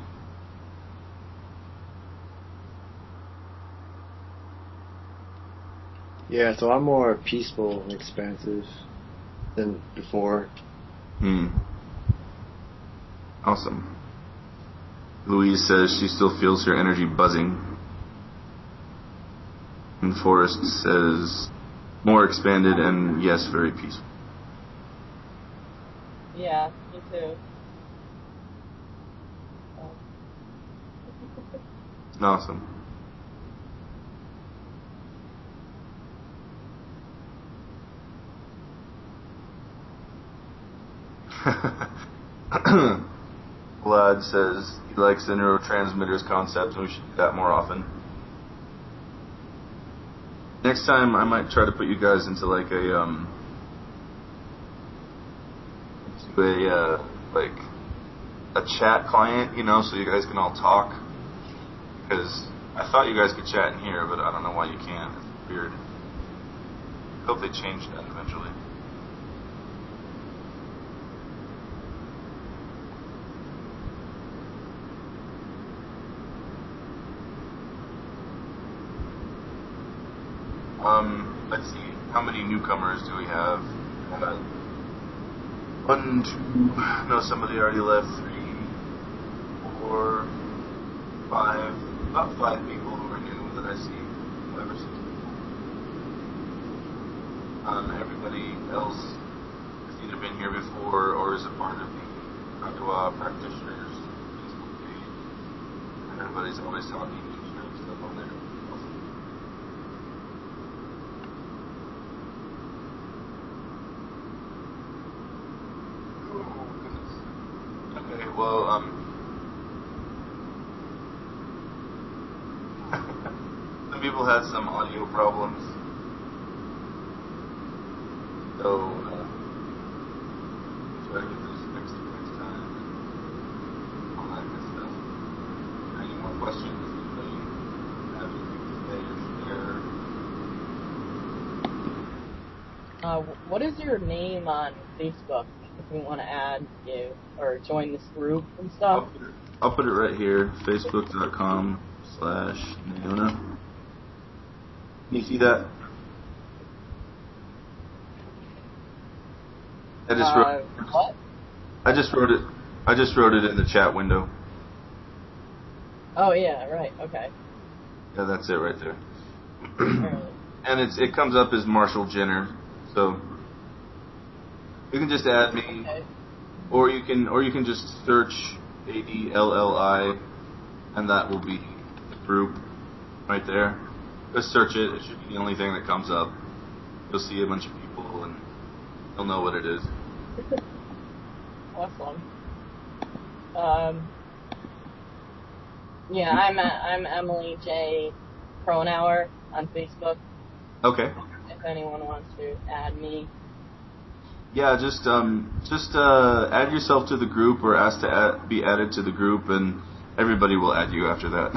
Yeah, it's a lot more peaceful and expansive than before. Awesome. Louise says she still feels her energy buzzing. And Forrest says more expanded and yes, very peaceful. Yeah, me too. Awesome. Vlad says he likes the neurotransmitters concept, and we should do that more often. Next time, I might try to put you guys into like a chat client, so you guys can all talk. Because I thought you guys could chat in here, but I don't know why you can't. It's weird. Hope they change that eventually. Let's see, how many newcomers do we have? 1, 2, no, somebody already left. 3, 4, 5, about 5 people who are new that I see. 5 or 6 people. Everybody else has either been here before or is a part of the Chakra practitioners Facebook page. And everybody's always talking and sharing stuff on there. Okay, well, some people had some audio problems, so try to get those fixed next time, and all that good stuff. Any more questions? Anybody have anything to say or share? What is your name on Facebook if we want to add you or join this group and stuff? I'll put it right here, facebook.com/Naona. Can you see that? What? I just wrote it in the chat window. Oh yeah, right. Okay. Yeah, that's it right there. Right. And it comes up as Marshall Jenner, so you can just add me, Okay. or you can just search ADLLI, and that will be the group right there. Just search it. It should be the only thing that comes up. You'll see a bunch of people, and you'll know what it is. Awesome. Yeah, I'm Emily J. Cronauer on Facebook. Okay. If anyone wants to add me. Yeah, just add yourself to the group or ask to be added to the group, and everybody will add you after that.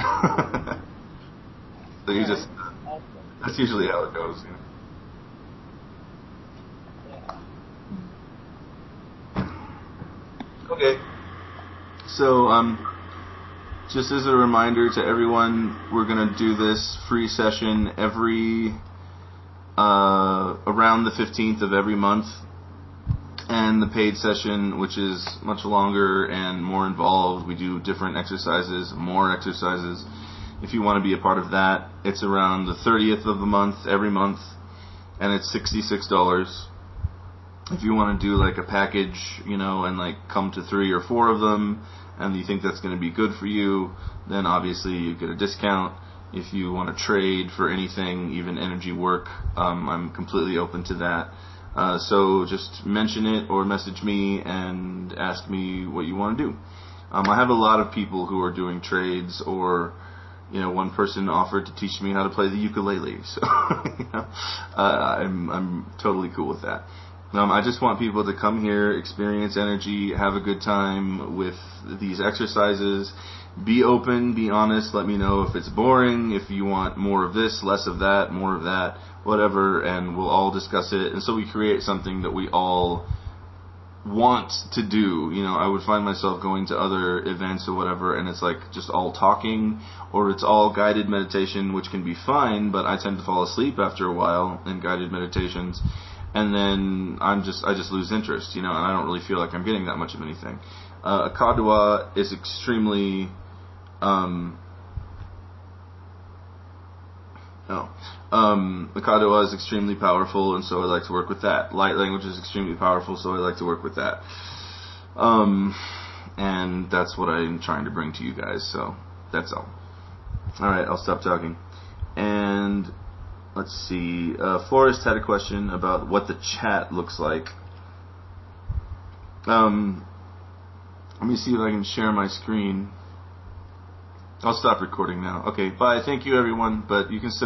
So you just that's usually how it goes. Yeah. Okay. So just as a reminder to everyone, we're gonna do this free session every around the 15th of every month. And the paid session, which is much longer and more involved, we do different exercises, more exercises. If you want to be a part of that, it's around the 30th of the month, every month, and it's $66. If you want to do like a package, and like come to 3 or 4 of them, and you think that's going to be good for you, then obviously you get a discount. If you want to trade for anything, even energy work, I'm completely open to that. So just mention it or message me and ask me what you want to do. I have a lot of people who are doing trades, or one person offered to teach me how to play the ukulele. So I'm totally cool with that. I just want people to come here, experience energy, have a good time with these exercises. Be open, be honest, let me know if it's boring, if you want more of this, less of that, more of that, whatever, and we'll all discuss it. And so we create something that we all want to do. I would find myself going to other events or whatever, and it's like just all talking, or it's all guided meditation, which can be fine, but I tend to fall asleep after a while in guided meditations. And then I just lose interest, and I don't really feel like I'm getting that much of anything. Akadua is extremely, Akadua is extremely powerful, and so I like to work with that. Light language is extremely powerful, so I like to work with that. And that's what I'm trying to bring to you guys, so that's all. Alright, I'll stop talking. And let's see, Forrest had a question about what the chat looks like. Let me see if I can share my screen. I'll stop recording now. Okay, bye. Thank you, everyone, but you can still